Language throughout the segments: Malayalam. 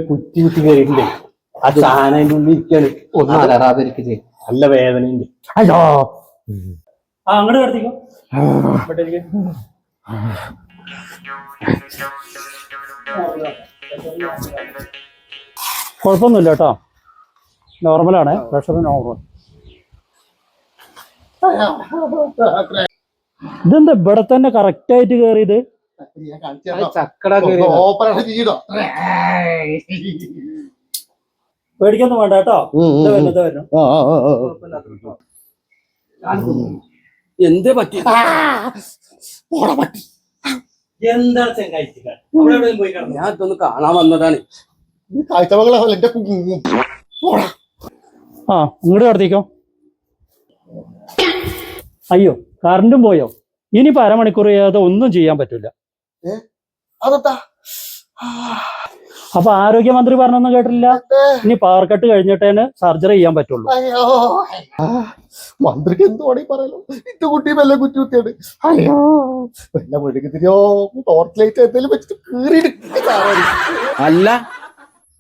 കുറ്റി കുത്തി കയറിയിട്ടില്ലേ ആ സാധനം അതിന്റെ ഉള്ളിൽ ഇരിക്കാണ് ഒന്നും അലറാതിരിക്കേ നല്ല വേദനയുണ്ട് അയ്യോ അങ്ങോട്ട് കിടത്തിക്കോ കുഴപ്പമൊന്നുമില്ല കേട്ടോ നോർമലാണ് പ്രഷർ നോർമൽ ഇതെന്താ ഇവിടെ തന്നെ കറക്റ്റ് ആയിട്ട് കയറിയത് പേടിക്കൊന്നും വേണ്ട കേട്ടോ എന്തേ പറ്റി എന്താ പോയി ഞാൻ ഇതൊന്ന് കാണാൻ വന്നതാണ് ആ ഇങ്ങോട്ട് കടത്തിക്കോ അയ്യോ കറണ്ടും പോയോ ഇനിയിപ്പോ അരമണിക്കൂർ ചെയ്യാതെ ഒന്നും ചെയ്യാൻ പറ്റില്ല അപ്പൊ ആരോഗ്യമന്ത്രി പറഞ്ഞൊന്നും കേട്ടില്ല ഇനി പവർ കട്ട് കഴിഞ്ഞിട്ടേന് സർജറി ചെയ്യാൻ പറ്റുള്ളൂ മന്ത്രിക്ക് എന്തുവാണീ പറയാലോ ഇത് കുട്ടി വല്ല കുറ്റിയാണ് അയ്യോ വല്ല മെഴുകുതിരിയോ ടോർച്ച് ലൈറ്റ് എന്തെങ്കിലും വെച്ചിട്ട് കീറിയിട്ട് അല്ല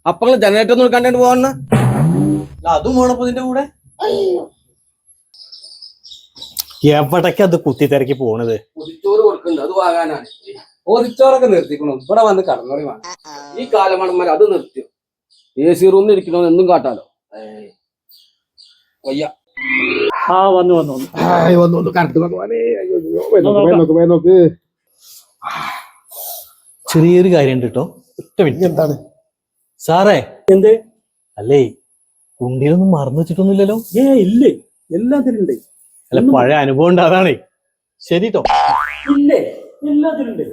അപ്പൊ ജനറേറ്റർ ഒന്നും കണ്ടു പോകണ അതും പോണപ്പോ ഇതിന്റെ കൂടെ എവിടേക്ക് അത് കുത്തി തിരക്കി പോണത് ഒതിച്ചോറ് കൊടുക്കുന്നത് അത് വാങ്ങാനാണ് ഒതിച്ചോറൊക്കെ നിർത്തിക്കണു ഇവിടെ വന്ന് കടന്നറി വേണം ഈ കാലമണന്മാർ അത് നിർത്തിയോ AC റൂമിൽ ഇരിക്കണോ എന്നും കാട്ടാലോ വയ്യ ആ വന്നു വന്നു വന്നു കറണ്ട് ഭഗവാനേ നോക്ക് ചെറിയൊരു കാര്യം ഉണ്ട് കേട്ടോ ഒറ്റ മിനിറ്റ് എന്താണ് സാറേ എന്ത് അല്ലേ കുണ്ടിയിലൊന്നും മറന്നു വെച്ചിട്ടൊന്നുമില്ലല്ലോ ഇല്ലേ എല്ലാത്തിനുണ്ട് അല്ല പഴയ അനുഭവം ഉണ്ട് അതാണേ ശരി കേട്ടോ ഇല്ലേ എല്ലാത്തിനുണ്ട്